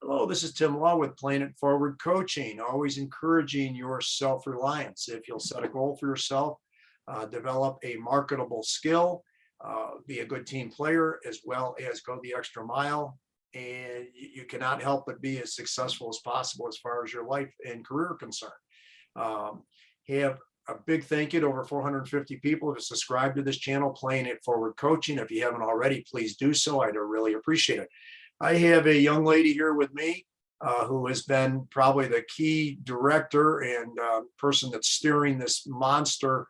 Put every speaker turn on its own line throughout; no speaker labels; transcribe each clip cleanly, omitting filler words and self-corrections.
Hello, this is Tim Law with Plan It Forward Coaching, always encouraging your self-reliance. If you'll set a goal for yourself, develop a marketable skill, be a good team player, as well as go the extra mile, and you cannot help but be as successful as possible as far as your life and career are concerned. Um, have a big thank you to over 450 people who have subscribed to this channel, Playing It Forward Coaching. If you haven't already, please do so. I'd really appreciate it. I have a young lady here with me who has been probably the key director and person that's steering this monster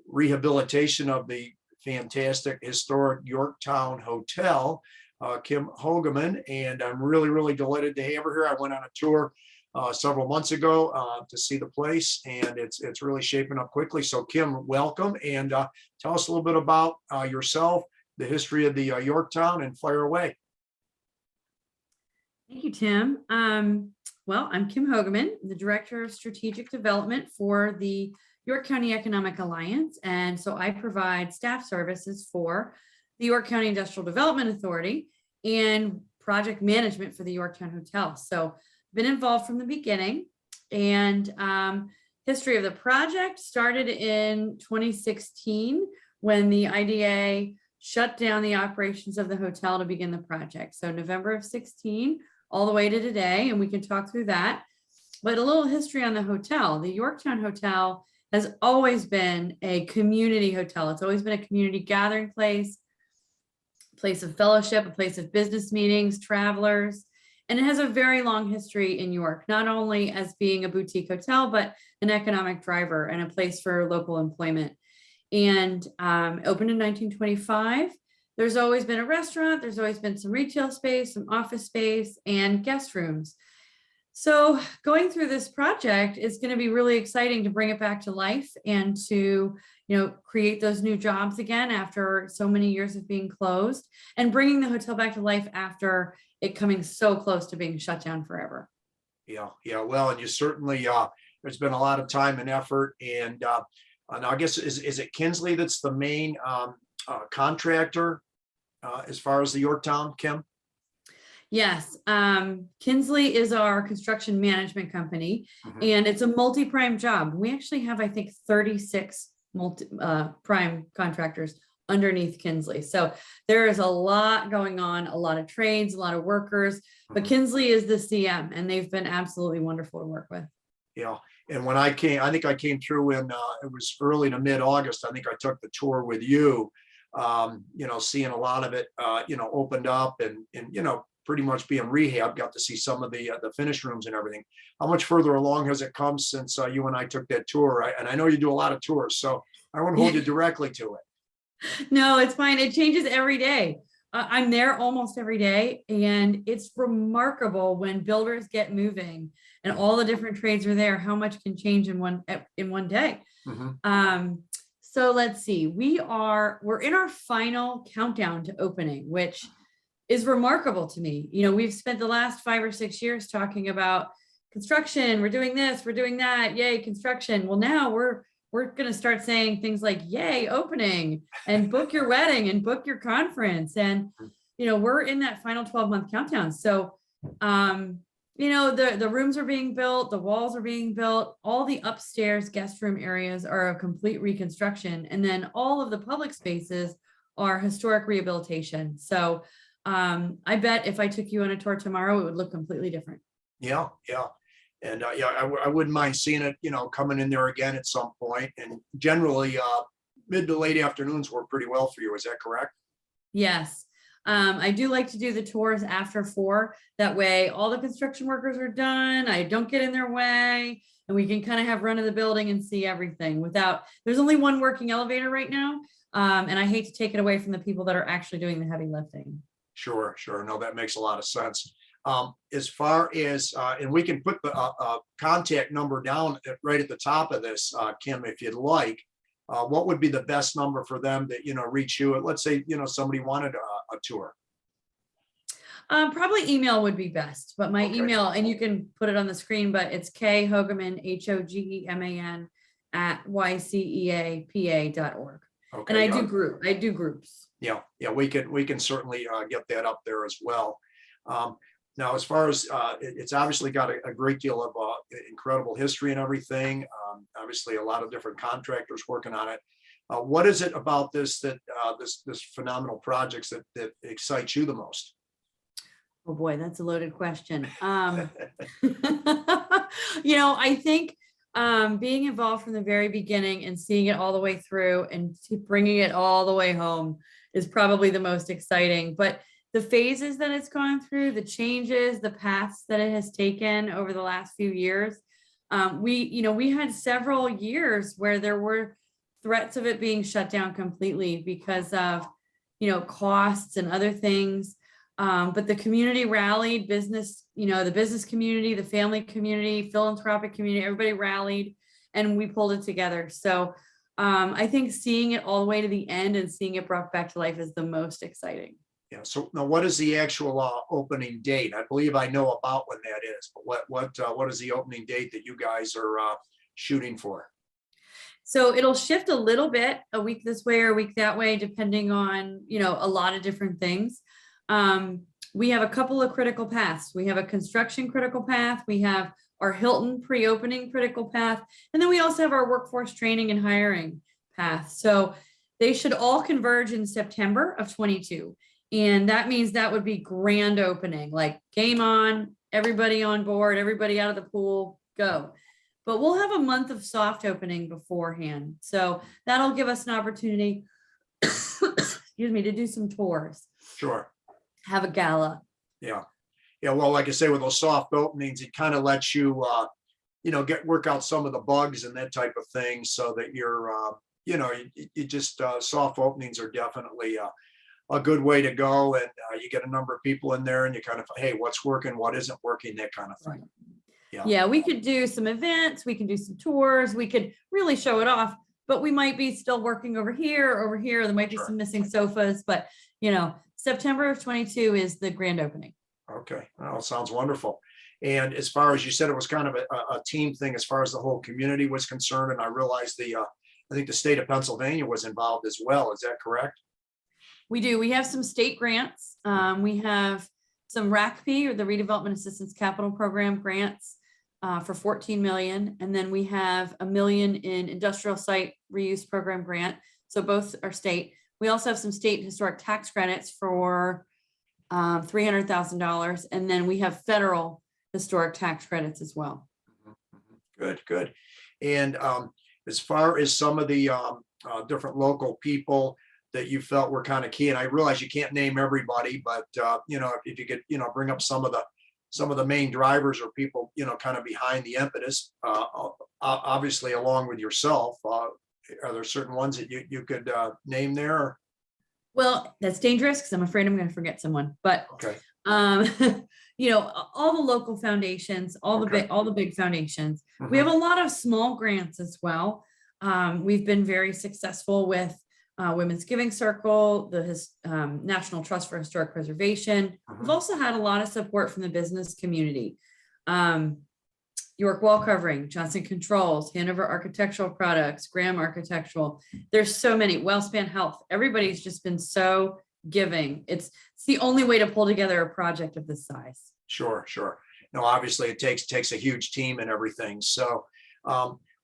rehabilitation of the fantastic historic Yorktowne Hotel, Kim Hogeman, and I'm really, really delighted to have her here. I went on a tour several months ago to see the place, and it's really shaping up quickly. So Kim, welcome, and tell us a little bit about yourself, the history of the Yorktowne, and fire away.
Thank you, Tim. Well, I'm Kim Hogeman, the Director of Strategic Development for the York County Economic Alliance. And so I provide staff services for the York County Industrial Development Authority and project management for the Yorktowne Hotel. So been involved from the beginning, and history of the project started in 2016 when the IDA shut down the operations of the hotel to begin the project. So November of 16 all the way to today, and we can talk through that. But a little history on the hotel. The Yorktowne Hotel has always been a community hotel. It's always been a community gathering place, place of fellowship, a place of business meetings, travelers, and it has a very long history in York, not only as being a boutique hotel, but an economic driver and a place for local employment. And opened in 1925. There's always been a restaurant, there's always been some retail space, some office space, and guest rooms. So going through this project is going to be really exciting to bring it back to life and to, create those new jobs again after so many years of being closed, and bringing the hotel back to life after it coming so close to being shut down forever.
Yeah. Well, and you certainly, there's been a lot of time and effort, and I guess, is it Kinsley that's the main contractor as far as the Yorktowne, Kim?
Yes, Kinsley is our construction management company,
Mhm.
and it's a multi-prime job. We actually have, I think, 36 prime contractors underneath Kinsley. So there is a lot going on, a lot of trades, a lot of workers, but
Mhm.
Kinsley is the CM, and they've been absolutely wonderful to work with.
Yeah. And when I think I came through in it was early to mid-August. I think I took the tour with you, seeing a lot of it, opened up and pretty much being rehab. Got to see some of the finish rooms and everything. How much further along has it come since you and I took that tour? And I know you do a lot of tours, so I won't hold you directly to it.
No, it's fine. It changes every day. I'm there almost every day, and it's remarkable when builders get moving and all the different trades are there, how much can change in one day.
Mhm.
So let's see, we're in our final countdown to opening, which is remarkable to me. We've spent the last 5 or 6 years talking about construction. We're doing this, we're doing that. Yay, construction. Well, now we're going to start saying things like, yay, opening, and book your wedding and book your conference. And, we're in that final 12-month countdown. So, the rooms are being built, the walls are being built, all the upstairs guest room areas are a complete reconstruction. And then all of the public spaces are historic rehabilitation. So I bet if I took you on a tour tomorrow, it would look completely different.
Yeah. And I wouldn't mind seeing it, coming in there again at some point. And generally, mid to late afternoons work pretty well for you. Is that correct?
Yes. I do like to do the tours after 4. That way all the construction workers are done. I don't get in their way, and we can kind of have run of the building and see everything there's only one working elevator right now. And I hate to take it away from the people that are actually doing the heavy lifting.
Sure. No, that makes a lot of sense. As far as, and we can put the contact number down right at the top of this, Kim, if you'd like. What would be the best number for them to, reach you? Let's say, somebody wanted a tour.
Probably email would be best, but my
Okay.
email, and you can put it on the screen, but it's Hogeman, Hogeman YCEAPA.org.
Okay.
And I do groups.
Yeah. We can certainly get that up there as well. Now, as far as it's obviously got a great deal of incredible history and everything. Obviously, a lot of different contractors working on it. What is it about this that this phenomenal projects that excites you the most?
Oh boy, that's a loaded question. I think being involved from the very beginning and seeing it all the way through and bringing it all the way home is probably the most exciting. But the phases that it's gone through, the changes, the paths that it has taken over the last few years, we had several years where there were threats of it being shut down completely because of, costs and other things. But the community rallied, the business community, the family community, philanthropic community, everybody rallied and we pulled it together. So I think seeing it all the way to the end and seeing it brought back to life is the most exciting.
Yeah. So now, what is the actual opening date? I believe I know about when that is, but what is the opening date that you guys are shooting for?
So it'll shift a little bit, a week this way or a week that way, depending on, a lot of different things. We have a couple of critical paths. We have a construction critical path. We have our Hilton pre-opening critical path. And then we also have our workforce training and hiring path. So they should all converge in September of 22. And that means that would be grand opening, like game on, everybody on board, everybody out of the pool, go. But we'll have a month of soft opening beforehand. So that'll give us an opportunity, excuse me, to do some tours,
Sure.
have a gala.
Yeah. Yeah. Well, like I say, with those soft openings, it kind of lets you, work out some of the bugs and that type of thing so that you're, you just, soft openings are definitely a good way to go. And you get a number of people in there and you kind of, hey, what's working, what isn't working, that kind of thing.
Right.
Yeah.
Yeah, we could do some events, we can do some tours, we could really show it off, but we might be still working over here, there might be
Sure.
some missing sofas, but September of 22 is the grand opening.
Okay. Well, sounds wonderful. And as far as you said, it was kind of a team thing as far as the whole community was concerned. And I realized I think the state of Pennsylvania was involved as well. Is that correct?
We do. We have some state grants. We have some RACP, or the Redevelopment Assistance Capital Program grants for 14 million. And then we have $1 million in industrial site reuse program grant. So both are state. We also have some state historic tax credits for $300,000. And then we have federal historic tax credits as well.
Good, good. And as far as some of the different local people that you felt were kind of key, and I realize you can't name everybody, but if you could, bring up some of the main drivers or people, kind of behind the impetus, obviously along with yourself, are there certain ones that you could name there?
Well, that's dangerous because I'm afraid I'm going to forget someone, but
Okay.
all the local foundations, all the big foundations. We have a lot of small grants as well. We've been very successful with Women's Giving Circle, the National Trust for Historic Preservation. We've also had a lot of support from the business community. York Wall Covering, Johnson Controls, Hanover Architectural Products, Graham Architectural. There's so many. Wellspan Health. Everybody's just been so giving. It's the only way to pull together a project of this size.
Sure, sure. No, obviously it takes a huge team and everything. So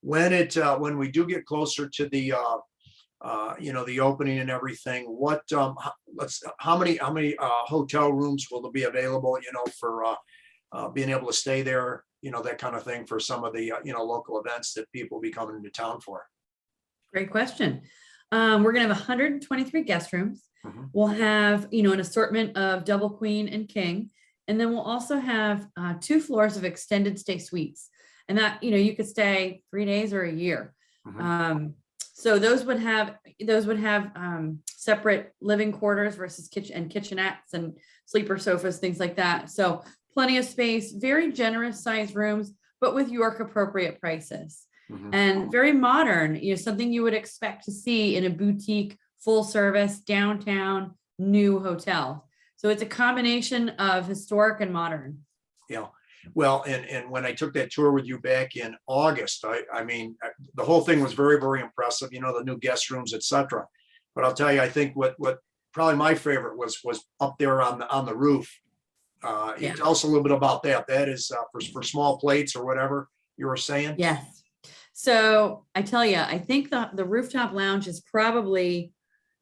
when we do get closer to the the opening and everything, how many hotel rooms will there be available, for being able to stay there, that kind of thing, for some of the local events that people will be coming into town for?
Great question. We're gonna have 123 guest rooms. We'll have, an assortment of double queen and king. And then we'll also have 2 floors of extended stay suites. And that, you could stay 3 days or a year. So those would have separate living quarters versus kitchenettes and sleeper sofas, things like that. So plenty of space, very generous size rooms, but with York appropriate prices. And very modern, something you would expect to see in a boutique, full service, downtown, new hotel. So it's a combination of historic and modern.
Yeah. Well, and when I took that tour with you back in August, I mean, the whole thing was very, very impressive, the new guest rooms, etc. But I'll tell you, I think what probably my favorite was up there on the roof, You
Yeah.
tell us a little bit about that. That is for small plates or whatever you were saying.
Yes. So I tell you, I think the rooftop lounge is probably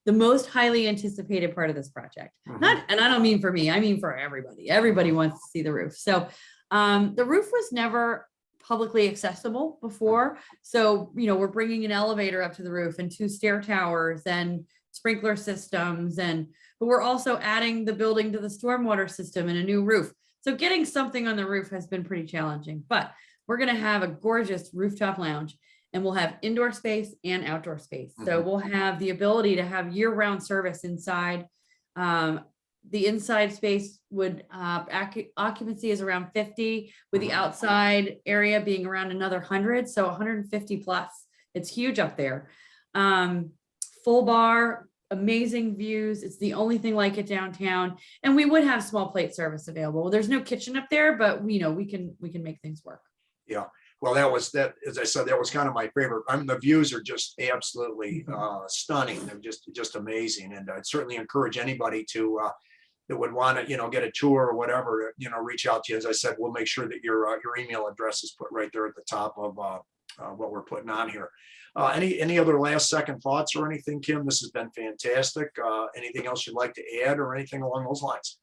the most highly anticipated part of this project.
Mhm.
And I don't mean for me, I mean for everybody. Everybody wants to see the roof. So the roof was never publicly accessible before. So, we're bringing an elevator up to the roof and 2 stair towers and sprinkler systems. But we're also adding the building to the stormwater system and a new roof. So getting something on the roof has been pretty challenging, but we're going to have a gorgeous rooftop lounge, and we'll have indoor space and outdoor space. So
Mhm.
we'll have the ability to have year-round service inside. The inside space would occupancy is around 50, with the
Mhm.
outside area being around another 100, so 150 plus. It's huge up there. Full bar, amazing views. It's the only thing like it downtown, and we would have small plate service available. There's no kitchen up there, but we can make things work.
Yeah. Well, that, as I said, that was kind of my favorite. I mean, the views are just absolutely stunning. They're just amazing. And I'd certainly encourage anybody to that would want to, get a tour or whatever, reach out to you. As I said, we'll make sure that your email address is put right there at the top of what we're putting on here. Any other last second thoughts or anything, Kim? This has been fantastic. Anything else you'd like to add or anything along those lines?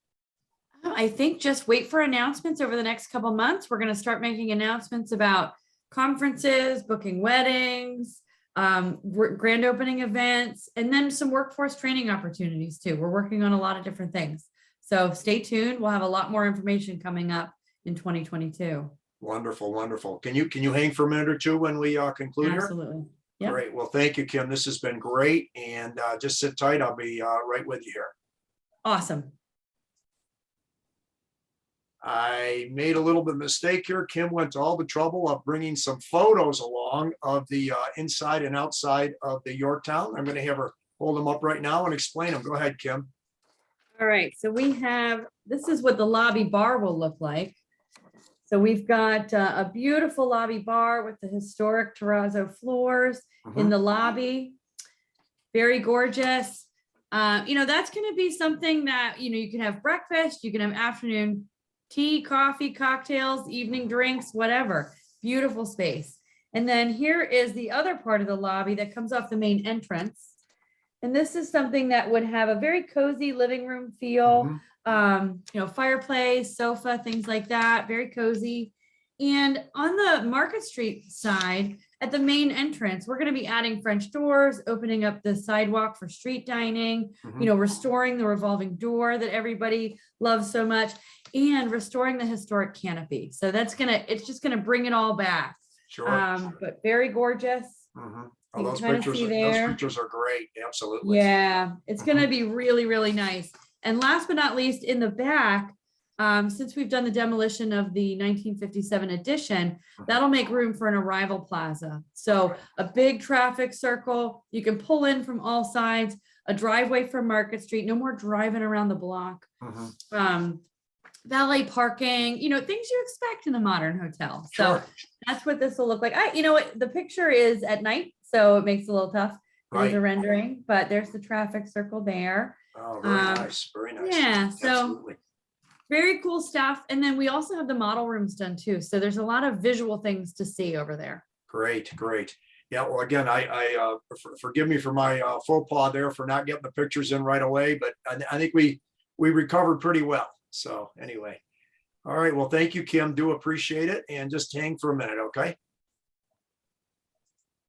I think just wait for announcements over the next couple months. We're going to start making announcements about conferences, booking weddings, grand opening events, and then some workforce training opportunities too. We're working on a lot of different things. So stay tuned. We'll have a lot more information coming up in 2022.
Wonderful, wonderful. Can you hang for a minute or two when we conclude here?
Absolutely. Yeah.
Great. Well, thank you, Kim. This has been great. And just sit tight. I'll be right with you here.
Awesome.
I made a little bit of mistake here. Kim went to all the trouble of bringing some photos along of the inside and outside of the Yorktowne. I'm going to have her hold them up right now and explain them. Go ahead, Kim.
All right. So this is what the lobby bar will look like. So we've got a beautiful lobby bar with the historic terrazzo floors in the lobby. Very gorgeous. That's going to be something that, you can have breakfast, you can have afternoon tea, coffee, cocktails, evening drinks, whatever. Beautiful space. And then here is the other part of the lobby that comes off the main entrance. And this is something that would have a very cozy living room feel, fireplace, sofa, things like that, very cozy. And on the Market Street side, at the main entrance, we're going to be adding French doors, opening up the sidewalk for street dining, restoring the revolving door that everybody loves so much, and restoring the historic canopy. So it's just going to bring it all back.
Sure.
But very gorgeous.
Oh, those pictures are great. Absolutely.
Yeah, it's going to be really, really nice. And last but not least, in the back, since we've done the demolition of the 1957 addition, that'll make room for an arrival plaza. So a big traffic circle, you can pull in from all sides, a driveway from Market Street, no more driving around the block. Valet parking, things you expect in a modern hotel. So that's what this will look like. The picture is at night, so it makes it a little tough. There's a rendering, but there's the traffic circle there.
Oh, very nice. Very nice.
Yeah. So
absolutely.
Very cool stuff. And then we also have the model rooms done too. So there's a lot of visual things to see over there.
Great. Yeah, well, again, I forgive me for my faux pas there for not getting the pictures in right away, but I think we recovered pretty well. So anyway, all right. Well, thank you, Kim. Do appreciate it. And just hang for a minute, okay?